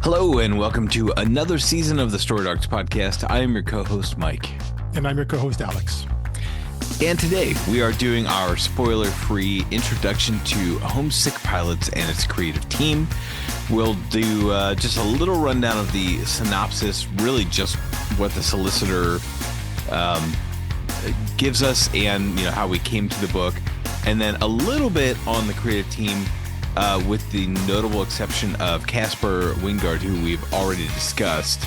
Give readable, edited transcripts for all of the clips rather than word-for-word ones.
Hello, and welcome to another season of the Storied Arcs podcast. I am your co-host, Mike. And I'm your co-host, Alex. And today we are doing our spoiler-free introduction to Homesick Pilots and its creative team. We'll do just a little rundown of the synopsis, really just what the solicitor gives us and how we came to the book, and then a little bit on the creative team, with the notable exception of Caspar Wijngaard, who we've already discussed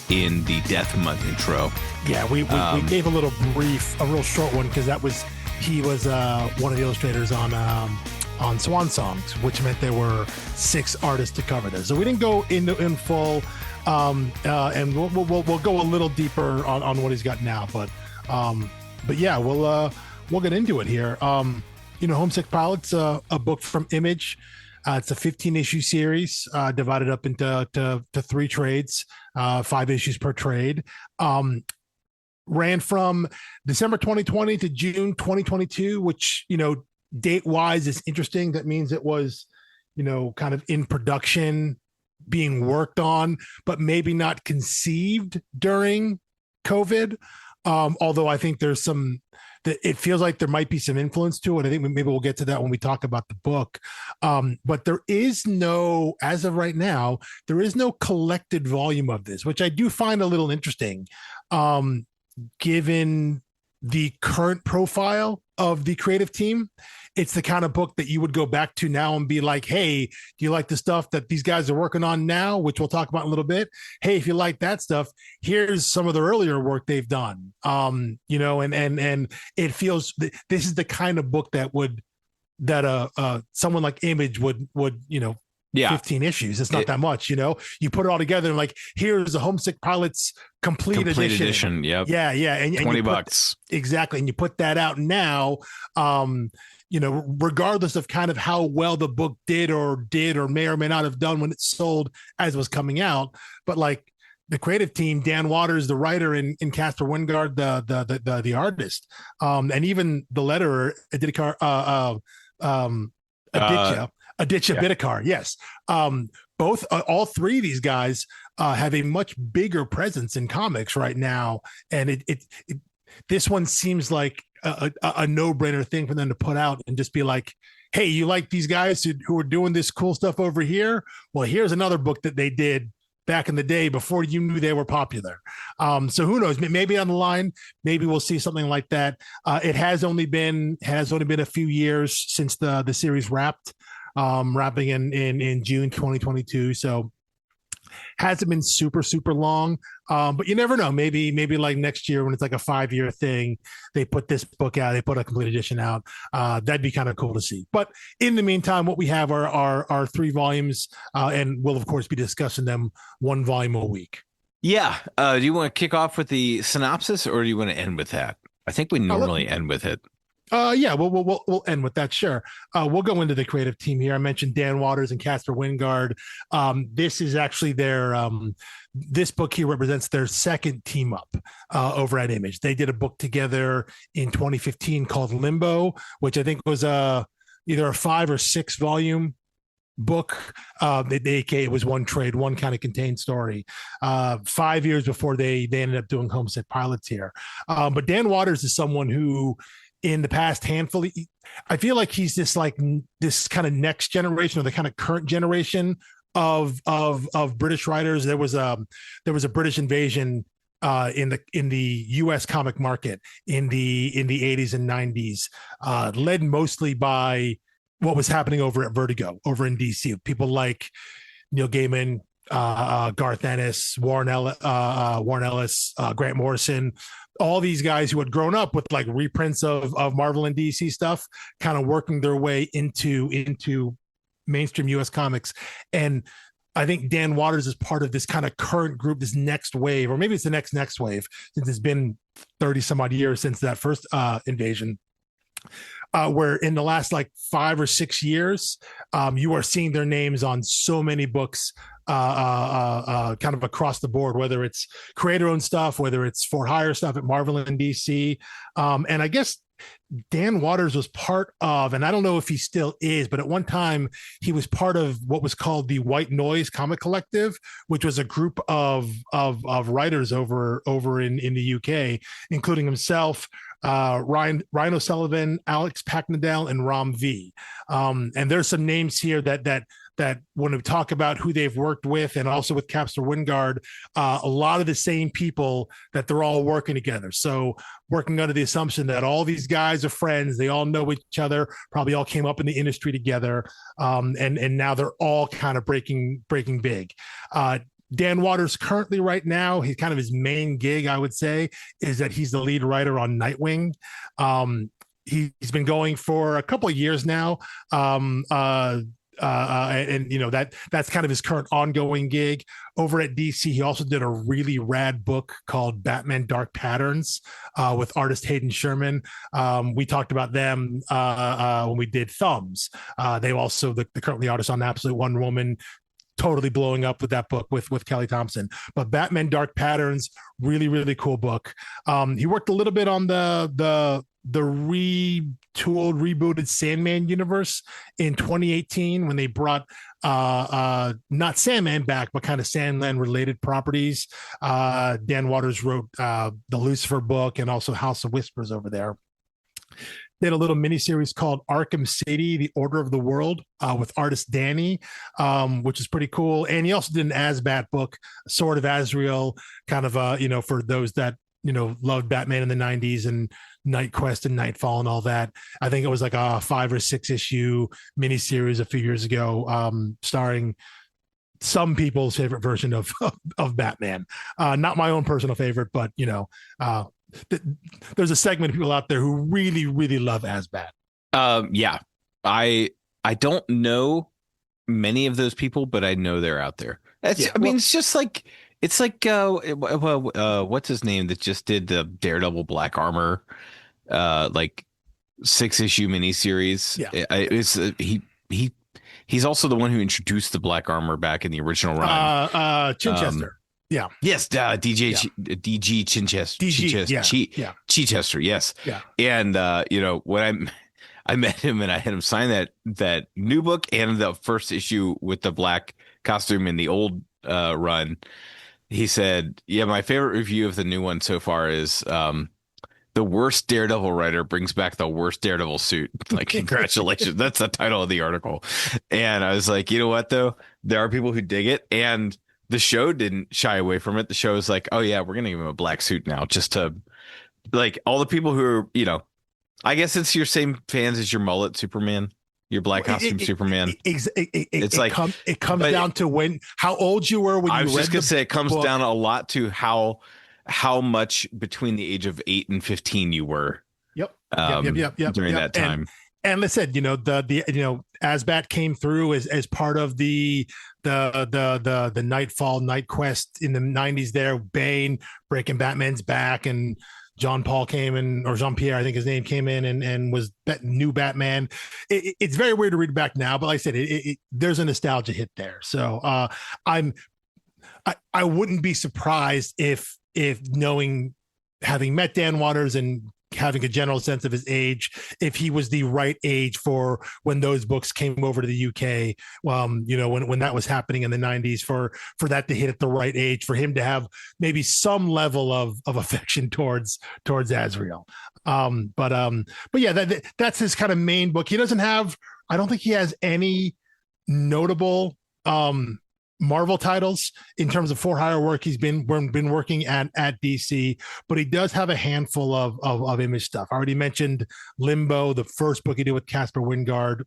in the Death Month intro. Yeah, we gave a little brief, a real short one, because he was one of the illustrators on Swan Songs, which meant there were 6 artists to cover this. So we didn't go in full, and we'll go a little deeper on what he's got now. But yeah, we'll get into it here. Homesick Pilots, a book from Image. It's a 15-issue series divided up into 3 trades, 5 issues per trade. Ran from December 2020 to June 2022, which, date-wise is interesting. That means it was, kind of in production, being worked on, but maybe not conceived during COVID. Although I think there's it feels like there might be some influence to it. I think maybe we'll get to that when we talk about the book. But there is no, as of right now, there is no collected volume of this, which I do find a little interesting, given the current profile of the creative team. It's the kind of book that you would go back to now and be like, hey, do you like the stuff that these guys are working on now, which we'll talk about in a little bit? Hey, if you like that stuff, here's some of the earlier work they've done. And it feels, this is the kind of book that someone like Image would 15 issues. It's not that much, you put it all together and like, here's the Homesick Pilots complete edition. Yep. Yeah. And $20. Exactly. And you put that out now, regardless of kind of how well the book did or may or may not have done when it sold as it was coming out. But like the creative team, Dan Waters, the writer, and Caspar Wijngaard, the artist, and even the letterer, Aditya Bidikar. Yes. All 3 of these guys have a much bigger presence in comics right now. And this one seems like a no-brainer thing for them to put out and just be like, hey, you like these guys who are doing this cool stuff over here? Well, here's another book that they did back in the day before you knew they were popular. So who knows? Maybe on the line, maybe we'll see something like that. It has only been a few years since the series wrapped, wrapping in June 2022. So hasn't been super, super long. But you never know. Maybe like next year when it's like a 5-year thing, they put this book out, they put a complete edition out. That'd be kind of cool to see. But in the meantime, what we have are 3 volumes, and we'll of course be discussing them 1 volume a week. Yeah. Do you want to kick off with the synopsis, or do you want to end with that? I think we normally end with it. Yeah, we'll end with that. Sure. We'll go into the creative team here. I mentioned Dan Waters and Caspar Wijngaard. This is actually this book here represents their second team up over at Image. They did a book together in 2015 called Limbo, which I think was either a 5 or 6 volume book. It was 1 trade, 1 kind of contained story. 5 years before they ended up doing Homesick Pilots here. But Dan Waters is someone who, in the past handful, I feel like he's this kind of next generation, or the kind of current generation of British writers. There was a British invasion in the U.S. comic market in the 80s and 90s, led mostly by what was happening over at Vertigo over in DC. People like Neil Gaiman, Garth Ennis, Warren Ellis, Grant Morrison, all these guys who had grown up with like reprints of Marvel and DC stuff, kind of working their way into mainstream US comics. And I think Dan Waters is part of this kind of current group, this next wave, or maybe it's the next wave, since it's been 30 some odd years since that first invasion. Where in the last like 5 or 6 years, you are seeing their names on so many books, kind of across the board, whether it's creator-owned stuff, whether it's for hire stuff at Marvel and DC. And I guess Dan Waters was part of, and I don't know if he still is, but at one time he was part of what was called the White Noise Comic Collective, which was a group of writers over in the UK, including himself, Ryan O'Sullivan, Alex Packnadell, and Ram V. And there's some names here that when we talk about who they've worked with, and also with Caspar Wijngaard, a lot of the same people that they're all working together. So working under the assumption that all these guys are friends, they all know each other, probably all came up in the industry together, and now they're all kind of breaking big. Dan Waters currently right now, he's kind of his main gig, I would say, is that he's the lead writer on Nightwing. He's been going for a couple of years now. And you know, that's kind of his current ongoing gig over at DC. He also did a really rad book called Batman Dark Patterns with artist Hayden Sherman. We talked about them when we did Thumbs. They also the currently artist on Absolute Wonder Woman, totally blowing up with that book with Kelly Thompson. But Batman Dark Patterns, really, really cool book. He worked a little bit on the rebooted Sandman universe in 2018 when they brought not Sandman back, but kind of Sandland related properties. Dan Waters wrote the Lucifer book and also House of Whispers over there. They had a little miniseries called Arkham City, The Order of the World, with artist Danny, which is pretty cool. And he also did an Asbat book, Sword of Azrael, kind of, you know, for those that, you know, loved Batman in the 90s and Night Quest and Nightfall and all that. I think it was like a 5 or 6 issue miniseries a few years ago, starring some people's favorite version of Batman. Not my own personal favorite, but, you know, there's a segment of people out there who really, really love Asbat. Yeah, I don't know many of those people, but I know they're out there. I mean, it's just like, it's like, what's his name that just did the Daredevil Black Armor, like 6-issue miniseries. Yeah. He's also the one who introduced the Black Armor back in the original run. Chichester. Yeah. Yes. DG Chichester. Chichester. Yes. Yeah. And you know, when I met him and I had him sign that new book and the first issue with the black costume in the old run, he said, "Yeah, my favorite review of the new one so far is the worst Daredevil writer brings back the worst Daredevil suit." Like, congratulations. That's the title of the article. And I was like, you know what, though? There are people who dig it, and the show didn't shy away from it. The show was like, oh yeah, we're gonna give him a black suit now, just to, like, all the people who are, you know, I guess it's your same fans as your mullet Superman, your black costume Superman. It's like it comes down to how old you were when you read. I was just gonna say, it comes down a lot to how much between the age of 8 and 15 you were. Yep. During that time. And listen, you know, the you know, Asbat came through as part of the Nightfall, Night Quest in the 90s there, Bane breaking Batman's back, and Jean-Pierre, I think his name, came in and was new Batman. It's very weird to read back now, but like I said, there's a nostalgia hit there. So I wouldn't be surprised if having met Dan Waters and having a general sense of his age, if he was the right age for when those books came over to the UK, you know, when that was happening in the 90s, for that to hit at the right age, for him to have maybe some level of affection towards Azrael. But yeah, that's his kind of main book. He doesn't have, I don't think he has any notable Marvel titles in terms of for hire work. He's been working at DC, but he does have a handful of Image stuff. I already mentioned Limbo, the first book he did with Caspar Wijngaard.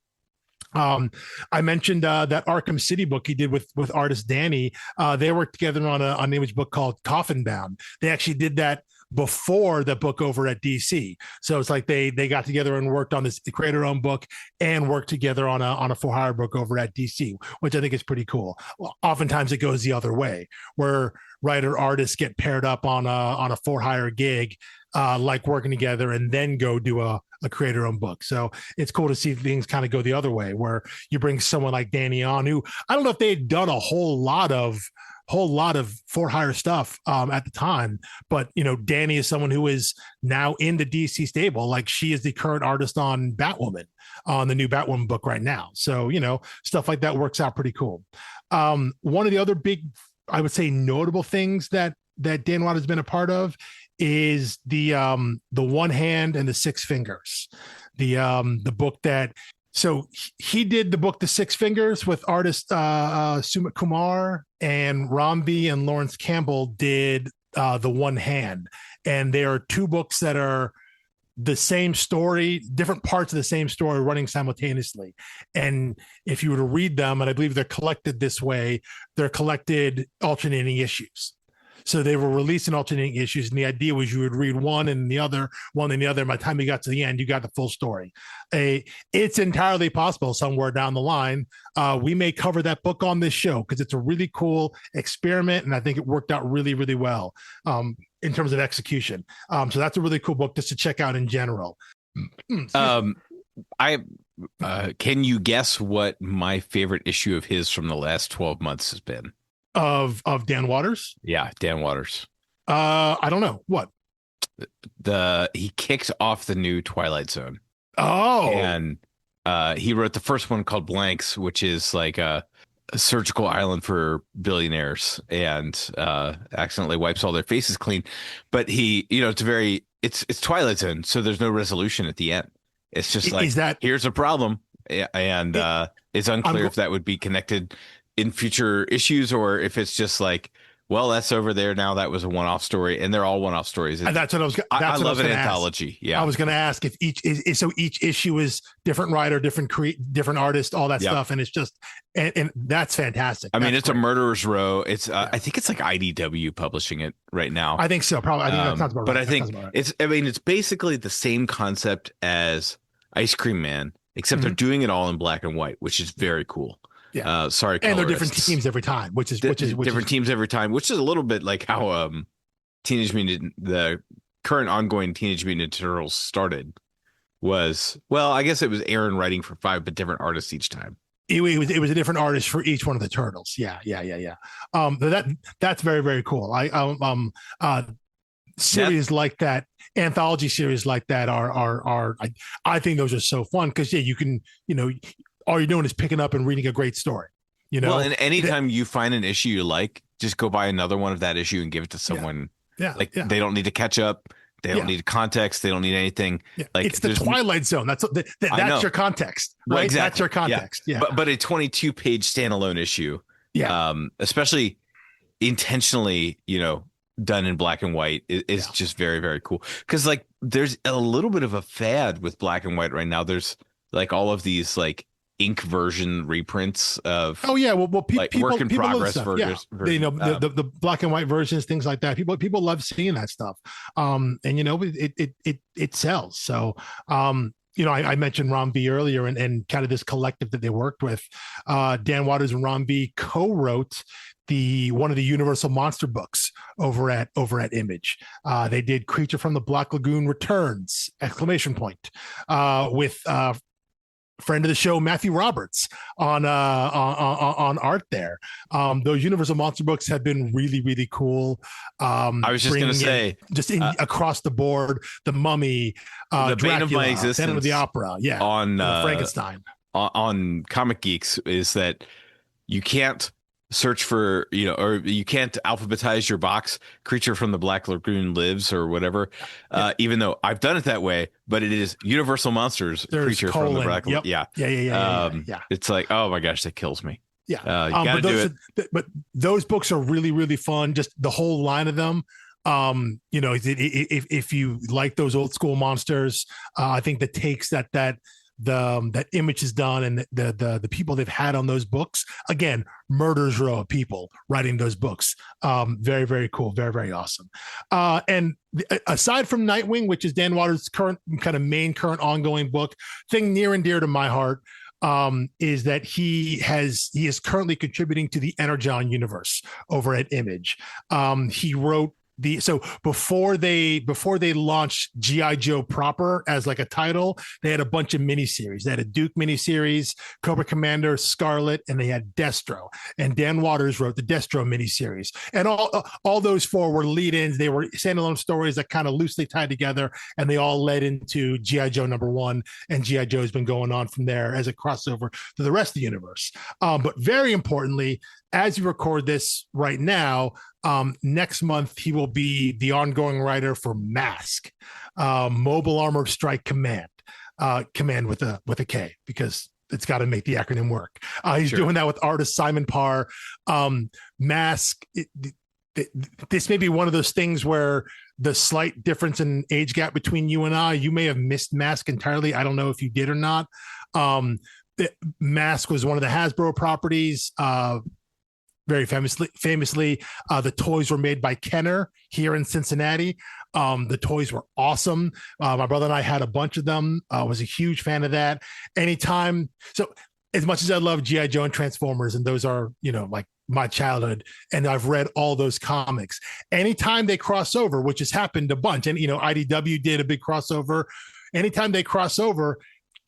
I mentioned that Arkham City book he did with artist Danny. They worked together on an Image book called Coffin Bound. They actually did that before the book over at DC. So it's like they got together and worked on this creator own book and worked together on a for hire book over at DC, which I think is pretty cool. Well, oftentimes it goes the other way, where writer artists get paired up on a for hire gig, like working together, and then go do a creator own book. So it's cool to see things kind of go the other way, where you bring someone like Danny on, who I don't know if they had done a whole lot of whole lot of for hire stuff at the time. But Danny is someone who is now in the DC stable. Like, she is the current artist on Batwoman, on the new Batwoman book right now. So stuff like that works out pretty cool. One of the other big, I would say, notable things that Dan Watt has been a part of is the One Hand and the Six Fingers, the book that. So he did the book The Six Fingers with artist Sumit Kumar, and Romby and Lawrence Campbell did The One Hand. And there are two books that are the same story, different parts of the same story running simultaneously. And if you were to read them, and I believe they're collected this way, they're collected alternating issues. So they were releasing alternating issues, and the idea was you would read one and the other, one and the other. And by the time you got to the end, you got the full story. It's entirely possible somewhere down the line we may cover that book on this show, because it's a really cool experiment, and I think it worked out really, really well in terms of execution. So that's a really cool book just to check out in general. Can you guess what my favorite issue of his from the last 12 months has been? Of Dan Waters? Yeah, Dan Waters. I don't know. What? He kicked off the new Twilight Zone. Oh. And he wrote the first one called Blanks, which is like a surgical island for billionaires, and accidentally wipes all their faces clean. But it's Twilight Zone, so there's no resolution at the end. It's just like, here's a problem, and it's unclear if that would be connected in future issues, or if it's just like, well, that's over there now. That was a one-off story, and they're all one-off stories. That's what I was. I love an anthology. Ask. Yeah, I was going to ask if each issue is different writer, different artist, all that stuff, and it's just and that's fantastic. I mean, it's great. A murderer's row. It's I think it's like IDW publishing it right now. I think so. Probably. I think that sounds about right. But I think it's. I mean, it's basically the same concept as Ice Cream Man, except they're doing it all in black and white, which is very cool. Yeah. Sorry, and they're different teams every time, which is different teams every time, which is a little bit like how the current ongoing Teenage Mutant Ninja Turtles started. I guess it was Aaron writing for 5 but different artists each time. It was a different artist for each one of the turtles. Yeah. That's very, very cool. Series like that, anthology series like that are I think those are so fun, because you can all you're doing is picking up and reading a great story, Well, and anytime you find an issue you like, just go buy another one of that issue and give it to someone. They don't need to catch up. They don't need context. They don't need anything. Yeah. Like, it's the Twilight Zone. That's your context, right? Well, exactly. That's your context. Yeah. But a 22-page standalone issue. Yeah. Especially intentionally, done in black and white is just very, very cool. Because like there's a little bit of a fad with black and white right now. There's like all of these like ink version reprints of people, work in progress versions. The black and white versions, things like that. People love seeing that stuff. And it sells. So I mentioned Romby earlier, and kind of this collective that they worked with. Dan Waters and Romby co-wrote one of the Universal Monster books over at Image. They did Creature from the Black Lagoon Returns! With friend of the show Matthew Roberts on art there. Those Universal Monster books have been really, really cool. I was just going to say, across the board, The Mummy, the Dracula, bane of my existence, Phantom of the Opera, on Frankenstein, on Comic Geeks, is that you can't search for, or you can't alphabetize your box Creature from the Black Lagoon Lives or whatever, even though I've done it that way, but it is Universal Monsters Creature from the Black Lagoon. Yeah. It's like, oh my gosh, that kills me. Yeah. You gotta do it. But those books are really, really fun. Just the whole line of them. If you like those old school monsters, I think the takes that Image has done, and the people they've had on those books, again, murder's row of people writing those books. Very, very cool. Very, very awesome. And aside from Nightwing, which is Dan Waters' current ongoing book, thing near and dear to my heart is that he is currently contributing to the Energon universe over at Image. He wrote so before they launched GI Joe proper as like a title, they had a bunch of miniseries. They had a Duke miniseries, Cobra Commander, Scarlet, and they had Destro. And Dan Waters wrote the Destro miniseries. And all those four were lead-ins. They were standalone stories that kind of loosely tied together, and they all led into GI Joe #1. And GI Joe has been going on from there as a crossover to the rest of the universe. But very importantly, as you record this right now, next month he will be the ongoing writer for Mask, Mobile Armored Strike Command, command with a K, because it's got to make the acronym work. He's doing that with artist Simon Parr. Mask. This may be one of those things where the slight difference in age gap between you and you may have missed Mask entirely. I don't know if you did or not. Mask was one of the Hasbro properties. Very famously, the toys were made by Kenner here in Cincinnati. The toys were awesome. My brother and I had a bunch of them. I was a huge fan of that. So as much as I love G.I. Joe and Transformers, and those are, like my childhood, and I've read all those comics, anytime they cross over, which has happened a bunch, and, IDW did a big crossover. Anytime they cross over,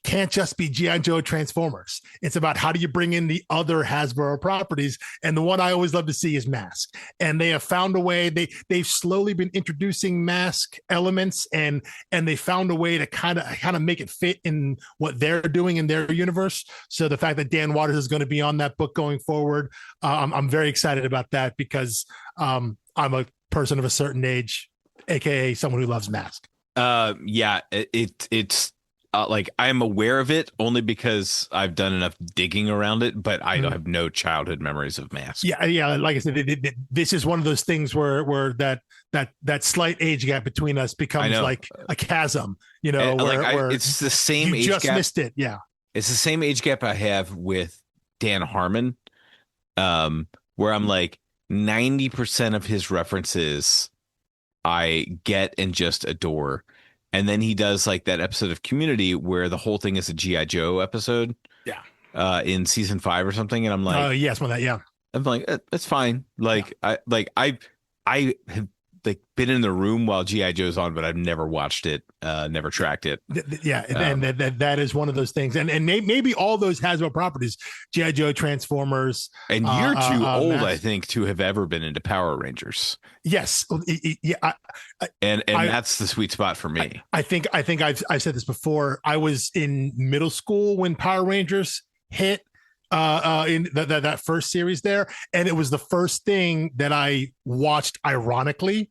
can't just be G.I. Joe Transformers. It's about how do you bring in the other Hasbro properties. And the one I always love to see is Mask. And they have found a way. They've slowly been introducing Mask elements, and they found a way to kind of make it fit in what they're doing in their universe. So the fact that Dan Waters is going to be on that book going forward, I'm very excited about that, because I'm a person of a certain age, aka someone who loves Mask. It's like, I'm aware of it only because I've done enough digging around it, but I have no childhood memories of Mask. Yeah. Like I said, this is one of those things where that slight age gap between us becomes like a chasm. Where it's the same age gap. Missed it. Yeah, it's the same age gap I have with Dan Harmon, where I'm like 90% of his references I get and just adore. And then he does like that episode of Community where the whole thing is a G.I. Joe episode. Yeah. In season 5 or something. And I'm like, yes, one that, yeah. I'm like, it's fine. Like, yeah. I have like been in the room while G.I. Joe's on, but I've never watched it, never tracked it. Yeah. And that is one of those things. And maybe all those Hasbro properties, G.I. Joe, Transformers. And you're too old, I think, to have ever been into Power Rangers. Yes. Yeah. And that's the sweet spot for me. I think I've said this before. I was in middle school when Power Rangers hit in that first series there, and it was the first thing that I watched ironically.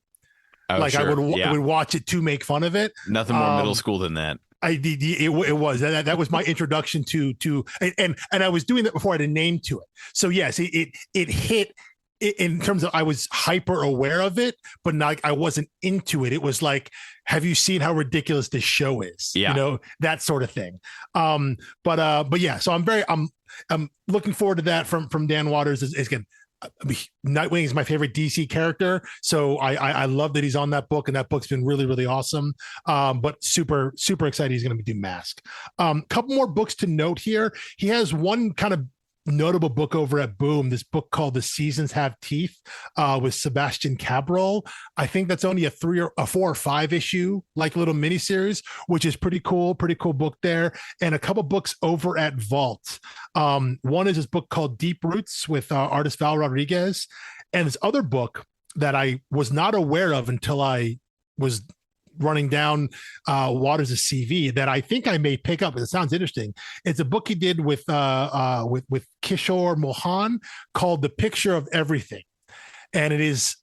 I would watch it to make fun of it. Nothing more middle school than that. It was that was my introduction to and I was doing that before I had a name to it. So yes, it hit in terms of I was hyper aware of it, but not, I wasn't into it. It was like, have you seen how ridiculous this show is? Yeah. That sort of thing. But yeah, so I'm looking forward to that from Dan Waters. Is again, Nightwing is my favorite DC character, so I love that he's on that book, and that book's been really, really awesome. But super, super excited he's going to be doing Mask. Couple more books to note here. He has one kind of notable book over at Boom, this book called The Seasons Have Teeth, with Sebastian Cabral. I think that's only a 4 or 5 issue like little miniseries, which is pretty cool book there. And a couple books over at Vault. One is this book called Deep Roots with artist Val Rodriguez, and this other book that I was not aware of until I was running down Waters' CV that I think I may pick up. It sounds interesting. It's a book he did with Kishore Mohan called The Picture of Everything, and it is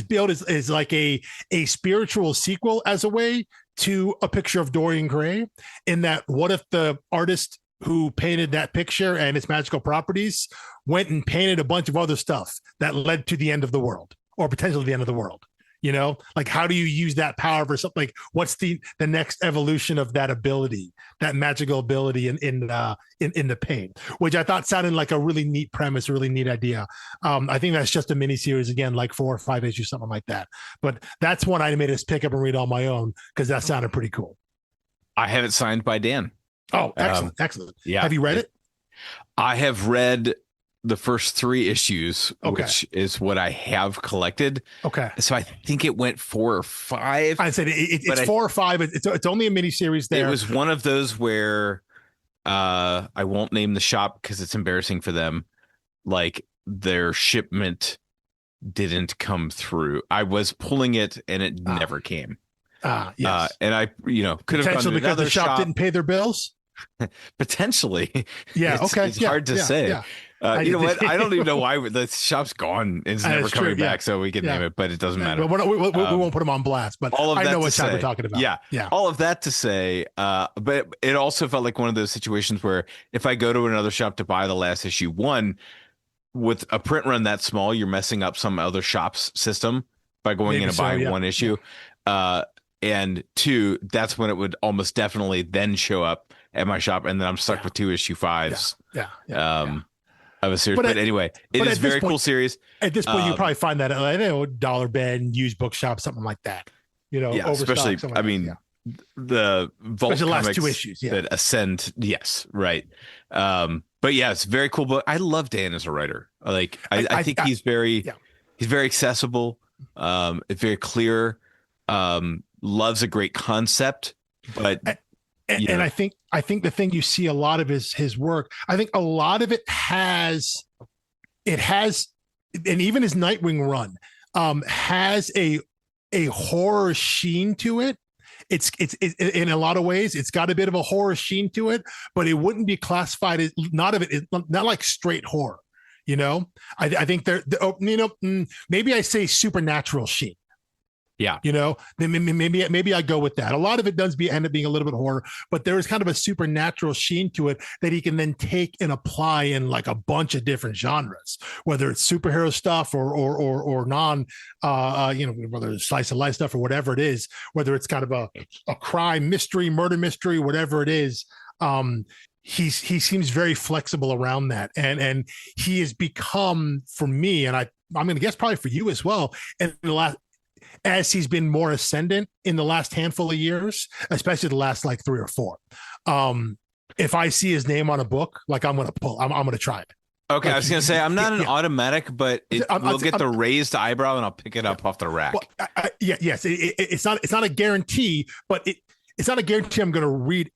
billed as like a spiritual sequel as a way to A Picture of Dorian Gray, in that what if the artist who painted that picture and its magical properties went and painted a bunch of other stuff that led to the end of the world, or potentially the end of the world. Like, how do you use that power for something? Like, what's the next evolution of that ability, that magical ability in the paint, which I thought sounded like a really neat premise, a really neat idea. I think that's just a mini series again, like 4 or 5 issues, something like that. But that's one I made us pick up and read on my own because that sounded pretty cool. I have it signed by Dan. Oh, excellent. Yeah. Have you read it? I have read the first 3 issues, which is what I have collected. Okay. So I think it went 4 or 5. I said it's 4 or 5. It's only a miniseries there. It was one of those where I won't name the shop because it's embarrassing for them. Like their shipment didn't come through. I was pulling it and it never came. Yes. And I, could have gone to because the shop didn't pay their bills. Potentially. Yeah. It's hard to say. Yeah. You know what? I don't even know why the shop's gone. It's never coming back, so we can name it, but it doesn't matter. We won't put them on blast, but all of I know what shop we're talking about. Yeah. All of that to say, but it also felt like one of those situations where if I go to another shop to buy the last issue, one, with a print run that small, you're messing up some other shop's system by going in and buying one issue. And 2, that's when it would almost definitely then show up at my shop, and then I'm stuck with 2 issue 5s. Of a series, but anyway, it is a very cool series. At this point, you probably find that at Dollar Bed, used bookshop, something like that. Especially the Vault the last 2 issues that Ascend. Yes, right. But yeah, it's a very cool book. I love Dan as a writer. Like I think he's very accessible. It's very clear. Loves a great concept, but. And I think the thing you see a lot of his work, I think a lot of it has, and even his Nightwing run has a horror sheen to it. It's in a lot of ways, it's got a bit of a horror sheen to it, but it wouldn't be classified as not like straight horror. I think maybe I say supernatural sheen. Yeah. Maybe I go with that. A lot of it does end up being a little bit horror, but there is kind of a supernatural sheen to it that he can then take and apply in like a bunch of different genres, whether it's superhero stuff or non, whether it's slice of life stuff or whatever it is, whether it's kind of a crime mystery, murder mystery, whatever it is. He seems very flexible around that. And he has become, for me, and I'm going to guess probably for you as well, in the last, as he's been more ascendant in the last handful of years, especially the last like 3 or 4. If I see his name on a book, like I'm going to try it. Okay. I was going to say, I'm not an automatic, but we'll get the raised eyebrow and I'll pick it up off the rack. Well, yes. It's not a guarantee, but it's not a guarantee I'm going to read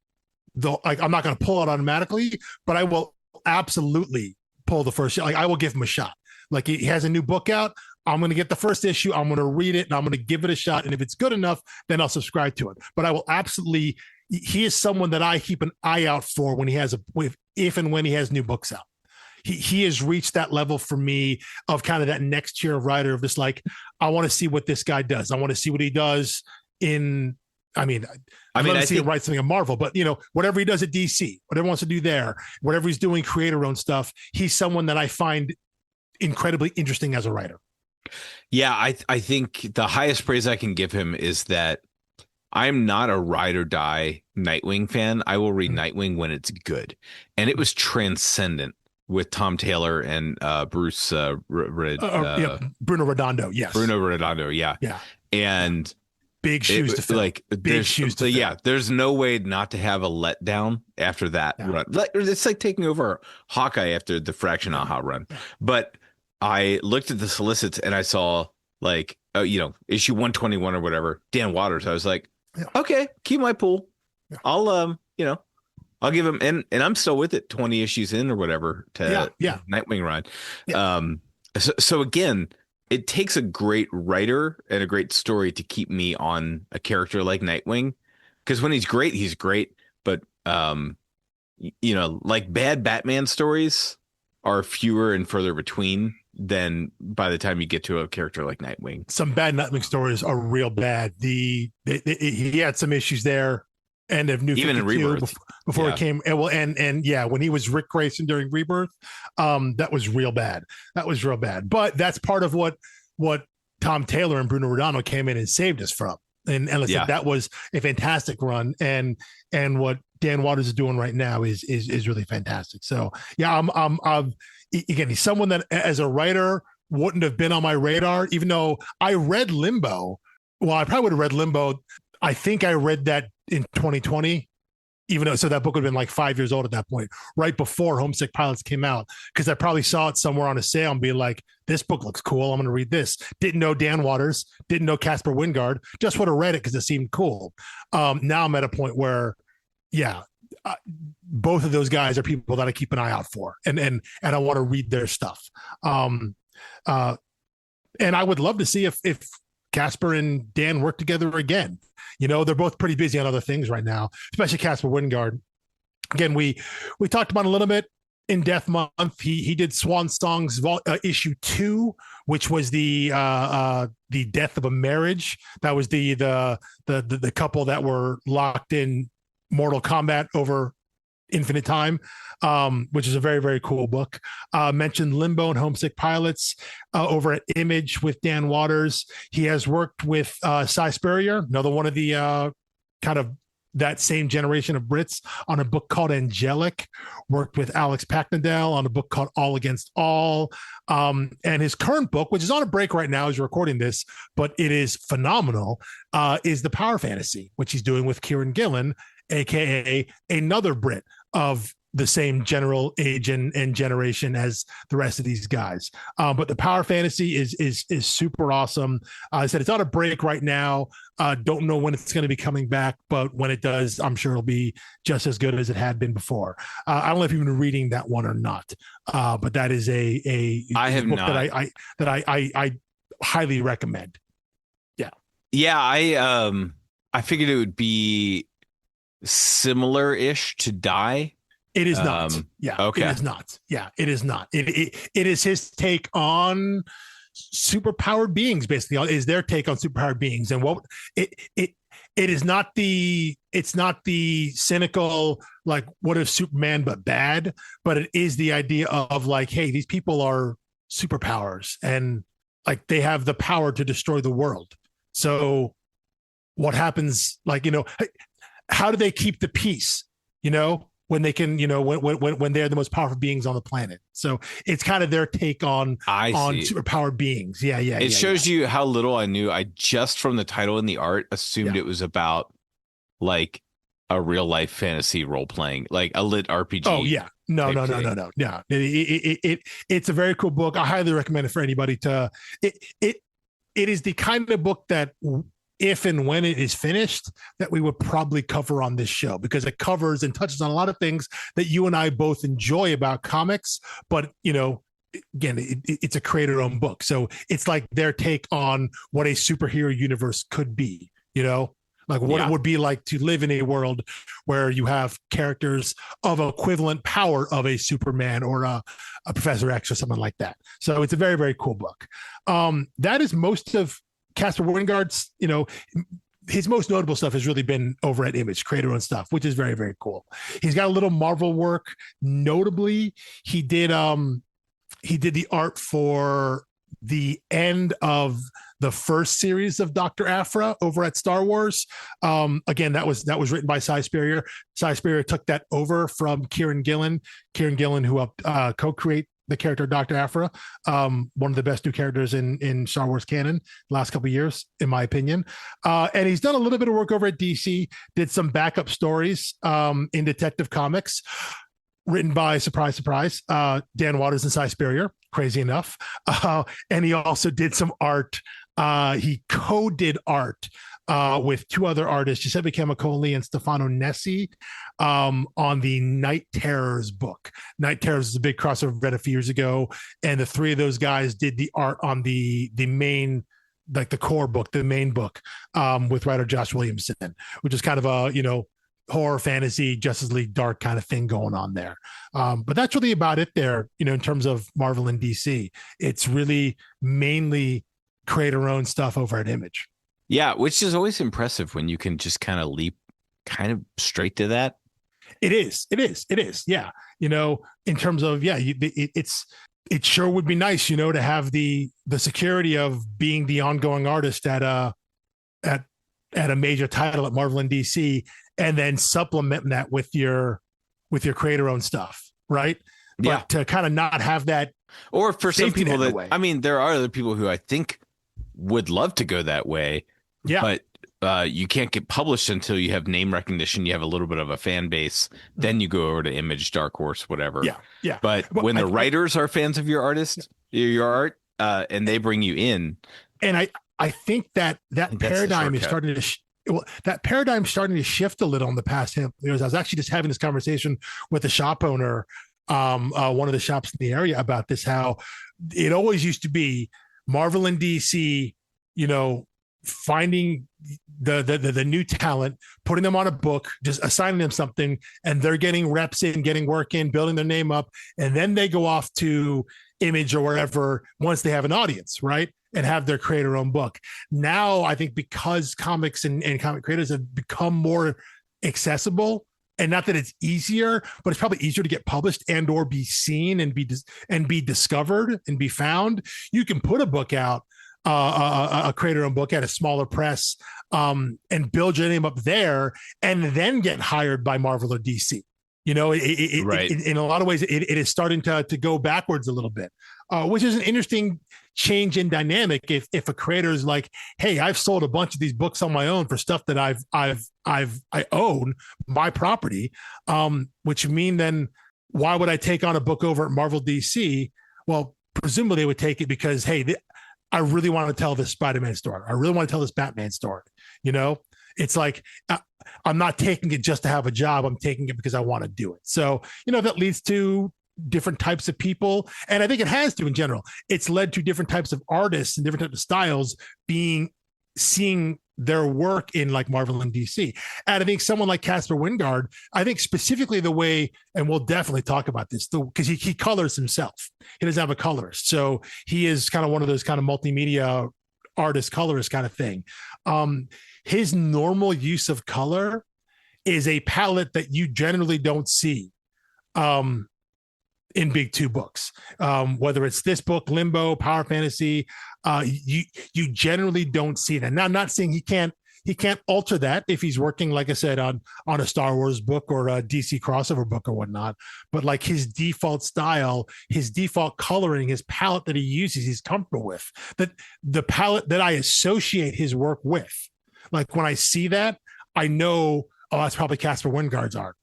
I'm not going to pull it automatically, but I will absolutely pull the first, like I will give him a shot. Like he has a new book out. I'm going to get the first issue. I'm going to read it and I'm going to give it a shot. And if it's good enough, then I'll subscribe to it. But I will absolutely, he is someone that I keep an eye out for when he has if and when he has new books out. He has reached that level for me of kind of that next tier of writer of this, like, I want to see what this guy does. I want to see what he does in, I see him write something in Marvel, but whatever he does at DC, whatever he wants to do there, whatever he's doing, creator-owned stuff, he's someone that I find incredibly interesting as a writer. Yeah, I think the highest praise I can give him is that I'm not a ride or die Nightwing fan. I will read Nightwing when it's good. And it was transcendent with Tom Taylor and Bruno Redondo. Yes. Bruno Redondo. Yeah. Yeah. And big shoes to fill. Big shoes to fill. Yeah. There's no way not to have a letdown after that run. It's like taking over Hawkeye after the Fraction Aha run. But I looked at the solicits and I saw issue 121 or whatever, Dan Waters. I was like, okay, keep my pool. Yeah. I'll give him, and I'm still with it 20 issues in or whatever to Nightwing run. Yeah. So again, it takes a great writer and a great story to keep me on a character like Nightwing. Because when he's great. But, like bad Batman stories are fewer and further between than by the time you get to a character like Nightwing. Some bad Nightwing stories are real bad. He had some issues there. End of New 52, even in Rebirth before it came. And when he was Rick Grayson during Rebirth, that was real bad. But that's part of what Tom Taylor and Bruno Redondo came in and saved us from. And listen, that was a fantastic run. And what Dan Waters is doing right now is really fantastic. So again, he's someone that as a writer wouldn't have been on my radar, even though I read Limbo. Well, I probably would have read Limbo. I think I read that in 2020. even though, so that book would have been like 5 years old at that point, right before Homesick Pilots came out, because I probably saw it somewhere on a sale and be like, this book looks cool, I'm going to read this. Didn't know Dan Waters, didn't know Caspar Wijngaard, just would have read it because it seemed cool. Now I'm at a point where, both of those guys are people that I keep an eye out for, and I want to read their stuff. And I would love to see if Caspar and Dan work together again. They're both pretty busy on other things right now, especially Caspar Wijngaard. Again, we talked about a little bit in Death Month. He did Swan Songs issue 2, which was the death of a marriage. That was the couple that were locked in mortal combat over infinite time, which is a very, very cool book. Mentioned Limbo and Homesick Pilots over at Image with Dan Waters. He has worked with Cy Spurrier, another one of the kind of that same generation of Brits, on a book called Angelic. Worked with Alex Packnadel on a book called All Against All. And his current book, which is on a break right now as you're recording this, but it is phenomenal, is The Power Fantasy, which he's doing with Kieran Gillen, aka another Brit of the same general age and generation as the rest of these guys. But The Power Fantasy is super awesome. I said it's on a break right now. Don't know when it's going to be coming back, but when it does, I'm sure it'll be just as good as it had been before. I don't know if you've been reading that one or not, but that is I have book not. that I highly recommend. Yeah. I figured it would be similar-ish to Die. It is not. Okay. It is not. Yeah, it is not. It is his take on superpowered beings. Basically, is their take on superpowered beings, and what it is not the cynical, like, what if Superman but bad, but it is the idea of like, hey, these people are superpowers and like they have the power to destroy the world. So what happens? Like, how do they keep the peace? When they can, when they're the most powerful beings on the planet. So it's kind of their take on superpowered beings. Yeah. It shows you how little I knew. I just from the title and the art assumed it was about like a real life fantasy role playing, like a lit RPG. Oh yeah. No. It's a very cool book. I highly recommend it for anybody to. It is the kind of book that, if and when it is finished, that we would probably cover on this show, because it covers and touches on a lot of things that you and I both enjoy about comics. But, again, it's a creator-owned book. So it's like their take on what a superhero universe could be, like what it would be like to live in a world where you have characters of equivalent power of a Superman or a Professor X or something like that. So it's a very, very cool book. That is most of Caspar Wijngaard's, his most notable stuff has really been over at Image, creator-owned stuff, which is very, very cool. He's got a little Marvel work. Notably, he did the art for the end of the first series of Dr. Aphra over at Star Wars. Again, that was written by Cy Spurrier. Cy Spurrier took that over from Kieran Gillen, who helped co-create the character Dr. Aphra, one of the best new characters in Star Wars canon the last couple of years, in my opinion. And he's done a little bit of work over at DC, did some backup stories in Detective Comics, written by, surprise, Dan Waters and Cy Spurrier, crazy enough. And he also did some art. He co-did art with two other artists, Giuseppe Camicoli and Stefano Nessi, on the Night Terrors book. Night Terrors is a big crossover event a few years ago, and the three of those guys did the art on the main, like the core book, the main book, with writer Josh Williamson, which is kind of a horror fantasy Justice League dark kind of thing going on there. But that's really about it there, in terms of Marvel and DC. It's really mainly creator-owned stuff over at Image. Yeah, which is always impressive when you can just kind of leap kind of straight to that. It is. Yeah. In terms of, it sure would be nice, to have the security of being the ongoing artist at a major title at Marvel and DC, and then supplement that with your creator-owned stuff. Right. Yeah. But to kind of not have that. Or for some people there are other people who I think would love to go that way. Yeah. But you can't get published until you have name recognition. You have a little bit of a fan base. Then you go over to Image, Dark Horse, whatever. Yeah, yeah. But when the writers are fans of your artist, your art, and they bring you in, and I think that paradigm is starting to. That paradigm's starting to shift a little in the past years. I was actually just having this conversation with a shop owner, one of the shops in the area, about this, how it always used to be Marvel and DC, finding the new talent, putting them on a book, just assigning them something, and they're getting reps in, getting work in, building their name up, and then they go off to Image or wherever once they have an audience, right? And have their creator-owned book. Now, I think because comics and comic creators have become more accessible, and not that it's easier, but it's probably easier to get published and or be seen and be discovered and be found. You can put a book out, a creator-owned book at a smaller press, and build your name up there, and then get hired by Marvel or DC. Right. In a lot of ways, it is starting to go backwards a little bit, which is an interesting change in dynamic. If a creator is like, hey, I've sold a bunch of these books on my own for stuff that I own, my property, which mean then why would I take on a book over at Marvel DC? Well, presumably they would take it because, hey, I really want to tell this Spider-Man story. I really want to tell this Batman story. It's like, I'm not taking it just to have a job. I'm taking it because I want to do it. So, that leads to different types of people. And I think it has to in general. It's led to different types of artists and different types of styles seeing their work in like Marvel and DC. And I think someone like Caspar Wijngaard, I think specifically the way, and we'll definitely talk about this because he colors himself. He doesn't have a colorist. So he is kind of one of those kind of multimedia artist colorist kind of thing. His normal use of color is a palette that you generally don't see in big two books, whether it's this book, Limbo, Power Fantasy. You generally don't see that. Now, I'm not saying he can't alter that if he's working, like I said, on a Star Wars book or a DC crossover book or whatnot. But like his default style, his default coloring, his palette that he uses, he's comfortable with. That the palette that I associate his work with. Like when I see that, I know, oh, that's probably Caspar Wijngaard's art.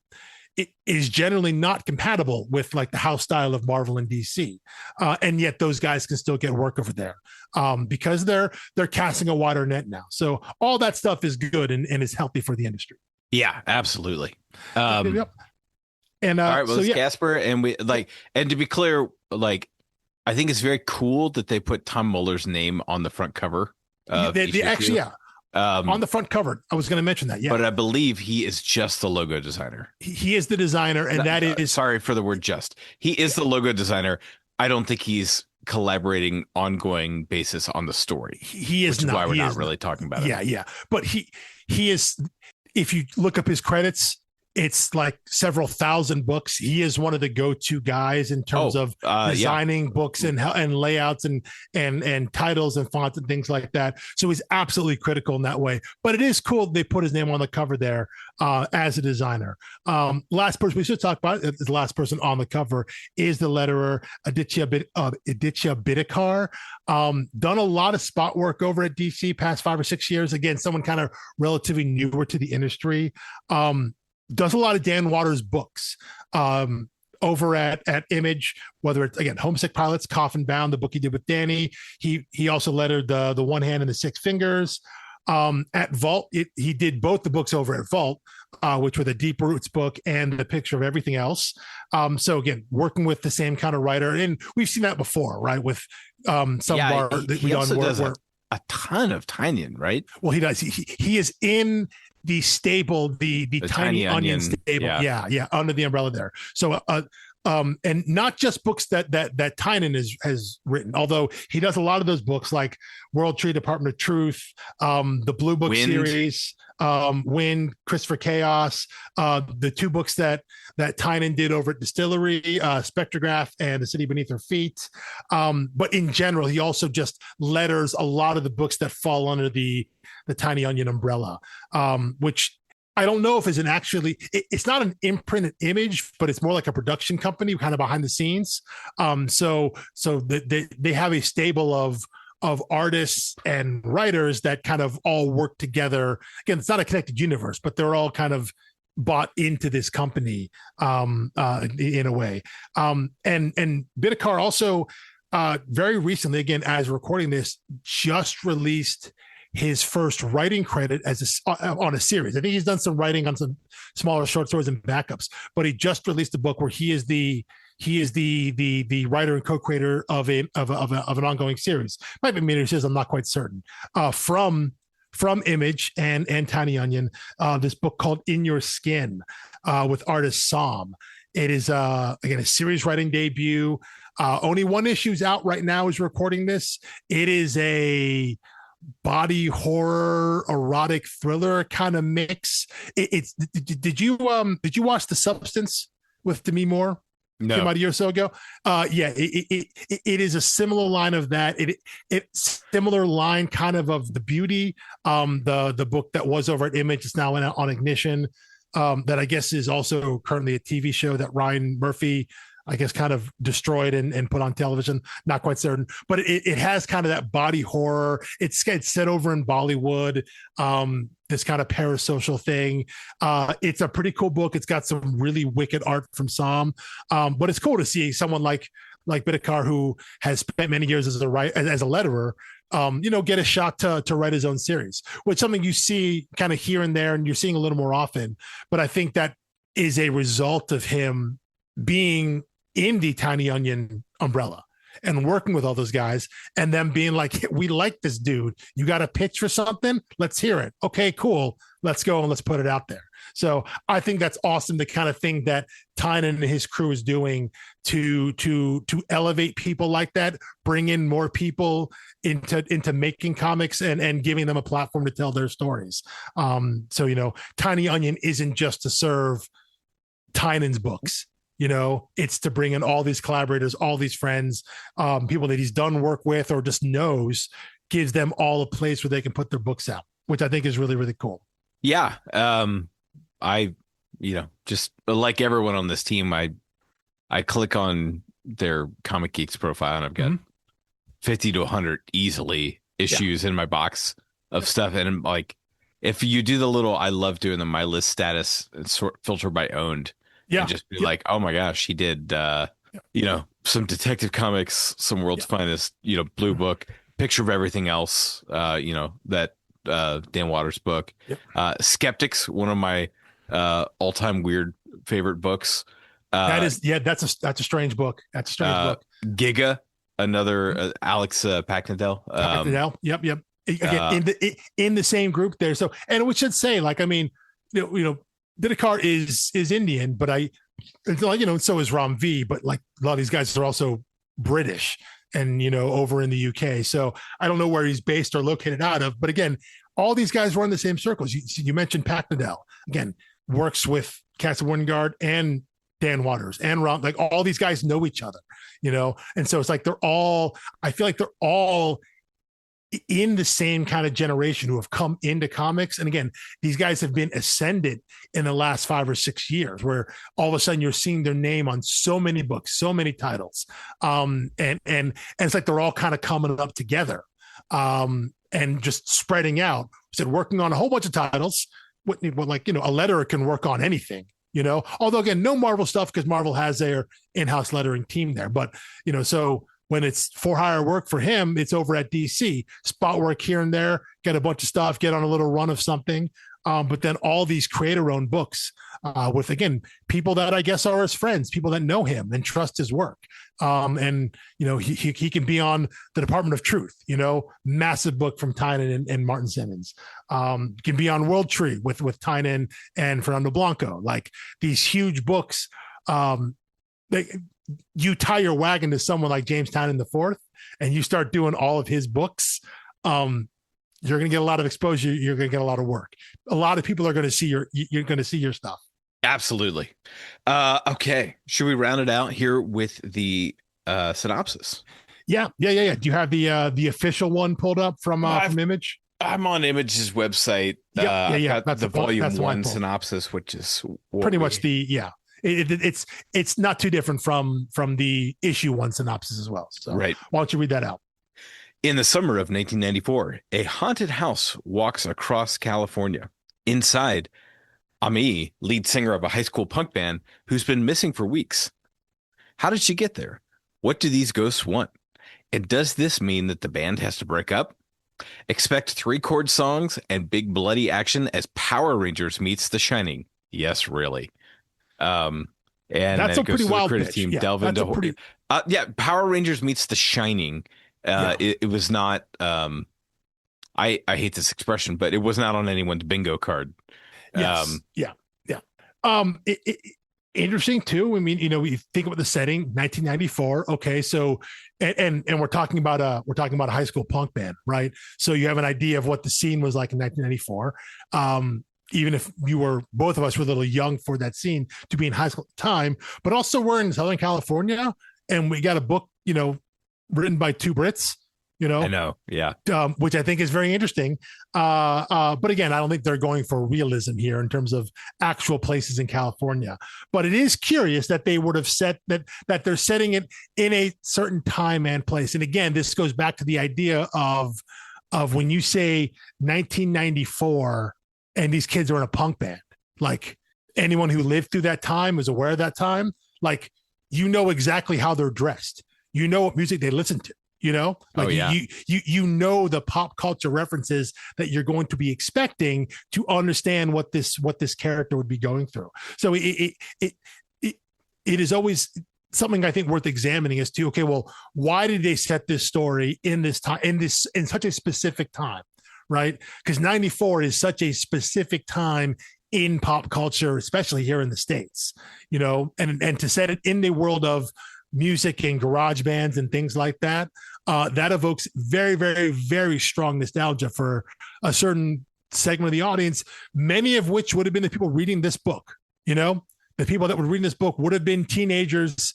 It is generally not compatible with like the house style of Marvel and DC. And yet those guys can still get work over there because they're casting a wider net now. So all that stuff is good and is healthy for the industry. Yeah, absolutely. Yep. And all right, well, it's Caspar, and and to be clear, like, I think it's very cool that they put Tom Muller's name on the front cover. They actually, yeah. On the front cover, I was going to mention that. Yeah, but I believe he is just the logo designer. He is the designer, and that is sorry for the word "just." He is the logo designer. I don't think he's collaborating ongoing basis on the story. He is which not. Is why we're not not really talking about it. Yeah. But he is. If you look up his credits, it's like several thousand books. He is one of the go-to guys in terms of designing books and layouts and titles and fonts and things like that. So he's absolutely critical in that way. But it is cool they put his name on the cover there as a designer. Last person we should talk about is the last person on the cover is the letterer Aditya Bidikar. Done a lot of spot work over at DC past 5 or 6 years. Again, someone kind of relatively newer to the industry. Does a lot of Dan Waters books over at Image, whether it's, again, Homesick Pilots, Coffin Bound, the book he did with Danny. He also lettered the One Hand and the Six Fingers. At Vault, he did both the books over at Vault, which were the Deep Roots book and the Picture of Everything Else. So again, working with the same kind of writer. And we've seen that before, right? With some of our that we also does a ton of Tynion, right? Well, he does. He is in the stable, the Tiny Onion stable. Yeah. Under the umbrella there. So, and not just books that Tynion has written, although he does a lot of those books like World Tree, Department of Truth, the Blue Book series, Wind, Christopher Chaos, the two books that Tynion did over at Distillery, Spectrograph and The City Beneath Her Feet. But in general, he also just letters a lot of the books that fall under the Tiny Onion umbrella, which I don't know if it's not an imprinted Image, but it's more like a production company kind of behind the scenes. So they have a stable of artists and writers that kind of all work together. Again, it's not a connected universe, but they're all kind of bought into this company in a way. And Bidikar also very recently, again, as recording this, just released his first writing credit on a series. I think he's done some writing on some smaller short stories and backups, but he just released a book where he is the writer and co-creator of an ongoing series. Might be mini series, I'm not quite certain. From Image and Tiny Onion, this book called In Your Skin with artist Som. It is again a series writing debut. Only one issue's out right now as recording this. It is a body horror erotic thriller kind of mix. Did you watch The Substance with Demi Moore? No. Came out a year or so ago. It is a similar line of that. It's similar line kind of The Beauty, the book that was over at Image is now on Ignition, that I guess is also currently a TV show that Ryan Murphy, I guess, kind of destroyed and put on television. Not quite certain, but it has kind of that body horror. It's set over in Bollywood, this kind of parasocial thing. It's a pretty cool book. It's got some really wicked art from Som, but it's cool to see someone like Bidikar, who has spent many years as a letterer, get a shot to write his own series, which is something you see kind of here and there, and you're seeing a little more often. But I think that is a result of him being in the Tiny Onion umbrella and working with all those guys, and them being like, we like this dude. You got a pitch for something? Let's hear it. Okay, cool. Let's go and let's put it out there. So I think that's awesome. The kind of thing that Tynan and his crew is doing to elevate people like that, bring in more people into making comics and giving them a platform to tell their stories. So, Tiny Onion isn't just to serve Tynan's books. It's to bring in all these collaborators, all these friends, people that he's done work with or just knows, gives them all a place where they can put their books out, which I think is really, really cool. Yeah. I just like everyone on this team, I click on their Comic Geeks profile and I've got 50 to 100 easily issues in my box of stuff. And I'm like, if you do the little, I love doing the My List status and filter by owned. Yeah. And just be like, oh my gosh, he did, some Detective Comics, some World's Finest, Blue Book, picture of everything else, that Dan Waters book. Yep. Skeptics, one of my all-time weird favorite books. That's a strange book. That's a strange book. Giga, another Alex Packnadell. Packnadell. Yep. Again, in the same group there. So, and we should say, Bidikar is Indian, but so is Ram V, but like a lot of these guys are also British and, over in the UK. So I don't know where he's based or located out of, but again, all these guys run the same circles. You mentioned Packnadell, again, works with Caspar Wijngaard and Dan Waters and Ram, like all these guys know each other, and so it's like I feel like they're all in the same kind of generation who have come into comics. And again, these guys have been ascended in the last 5 or 6 years, where all of a sudden you're seeing their name on so many books, so many titles. And it's like they're all kind of coming up together and just spreading out. Working on a whole bunch of titles. A letterer can work on anything, although again, no Marvel stuff because Marvel has their in-house lettering team there. But, so when it's for hire work for him, it's over at DC, spot work here and there, get a bunch of stuff, get on a little run of something. But then all these creator-owned books with, again, people that I guess are his friends, people that know him and trust his work. And, he can be on the Department of Truth, massive book from Tynan and Martin Simmons. Can be on World Tree with Tynan and Fernando Blanco, like these huge books. You tie your wagon to someone like James Tynan IV and you start doing all of his books, you're going to get a lot of exposure. You're going to get a lot of work. A lot of people are going to see you're going to see your stuff. Absolutely. Okay. Should we round it out here with the synopsis? Yeah. Do you have the official one pulled up from Image? I'm on Image's website. Yeah. That's the volume 1 synopsis, which is pretty much it's not too different from the issue 1 synopsis as well. So right. Why don't you read that out? In the summer of 1994, a haunted house walks across California. Inside, Ami, lead singer of a high school punk band who's been missing for weeks. How did she get there? What do these ghosts want? And does this mean that the band has to break up? Expect 3-chord songs and big bloody action as Power Rangers meets The Shining. Yes, really. And that's a pretty wild pitch. Team Yeah, delve into pretty... Power Rangers meets The Shining. It was not. I hate this expression, but it was not on anyone's bingo card. Yes. Yeah. Interesting too. I mean, you think about the setting, 1994. Okay, so and we're talking about a high school punk band, right? So you have an idea of what the scene was like in 1994. Even if both of us were a little young for that scene to be in high school at the time, but also we're in Southern California and we got a book, written by 2 Brits, I know. Yeah. Which I think is very interesting. But again, I don't think they're going for realism here in terms of actual places in California. But it is curious that they would have set that they're setting it in a certain time and place. And again, this goes back to the idea of when you say 1994 and these kids are in a punk band, like anyone who lived through that time is aware of that time, like exactly how they're dressed. You know what music they listen to, you the pop culture references that you're going to be expecting to understand what this character would be going through. So it is always something I think worth examining as to, okay, well, why did they set this story in this time, in such a specific time, right? Because 94 is such a specific time in pop culture, especially here in the States, and to set it in the world of music and garage bands and things like that, that evokes very, very, very strong nostalgia for a certain segment of the audience, many of which would have been the people reading this book. The people that would read this book would have been teenagers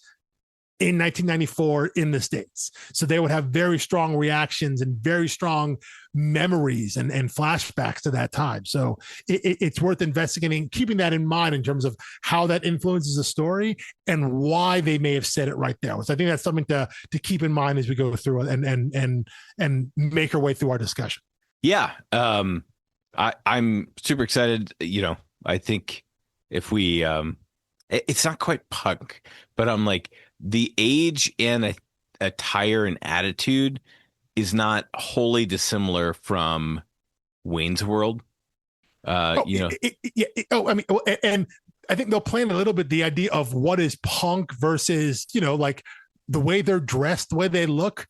in 1994 in the States. So they would have very strong reactions and very strong memories and flashbacks to that time. So it's worth investigating, keeping that in mind in terms of how that influences the story and why they may have said it right there. So I think that's something to keep in mind as we go through and make our way through our discussion. Yeah. I'm super excited. I think if we, it's not quite punk, but I'm like, the age and attire and attitude is not wholly dissimilar from Wayne's World. And I think they'll play in a little bit the idea of what is punk versus, like the way they're dressed, the way they look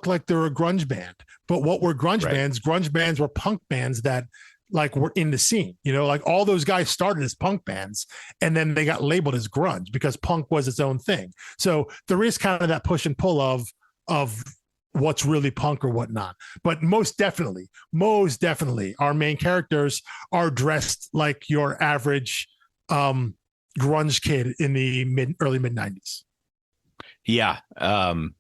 like they're a grunge band. But what were grunge bands? Grunge bands were punk bands that like were in the scene, like all those guys started as punk bands and then they got labeled as grunge because punk was its own thing. So there is kind of that push and pull of what's really punk or whatnot. But most definitely our main characters are dressed like your average grunge kid in the early mid 90s. Yeah. And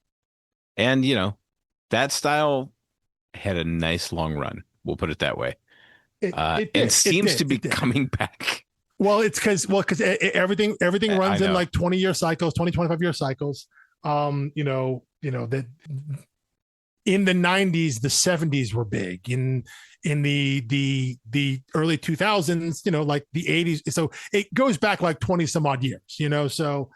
that style had a nice long run. We'll put it that way. It seems to be coming back. Well, it's because everything runs in like 20-year cycles, 25-year cycles. That in the 90s, the 70s were big. In the early 2000s, like the 80s. So it goes back like 20 some odd years. So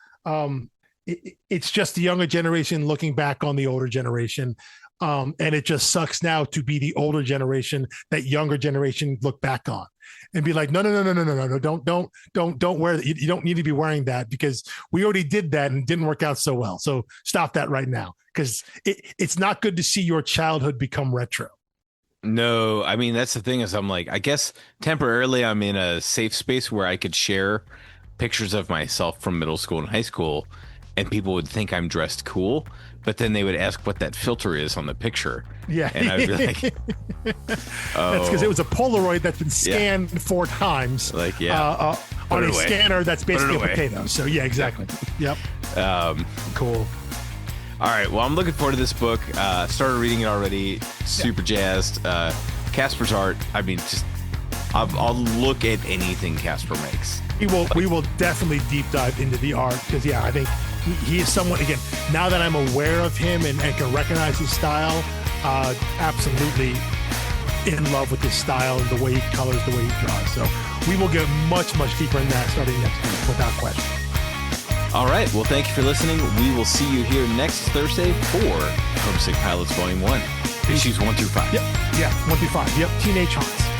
it's just the younger generation looking back on the older generation. And it just sucks now to be the older generation that younger generation look back on and be like, no, don't wear that. You don't need to be wearing that because we already did that and it didn't work out so well. So stop that right now because it's not good to see your childhood become retro. No, I mean, that's the thing is I'm like, I guess temporarily I'm in a safe space where I could share pictures of myself from middle school and high school and people would think I'm dressed cool. But then they would ask what that filter is on the picture. Yeah. And I'd be like, oh. That's because it was a Polaroid that's been scanned 4 times. Like, on a scanner that's basically a potato. So, yeah, exactly. Yep. Cool. All right. Well, I'm looking forward to this book. Started reading it already. Super jazzed. Caspar's art. I mean, just I'll look at anything Caspar makes. We will definitely deep dive into the art because, I think he is someone, again, now that I'm aware of him and can recognize his style, absolutely in love with his style and the way he colors, the way he draws. So we will get much, much deeper in that starting next week, without question. All right. Well, thank you for listening. We will see you here next Thursday for Homesick Pilots Volume 1, issues 1 through 5. Yep. Yeah, 1 through 5. Yep. Teenage Haunts.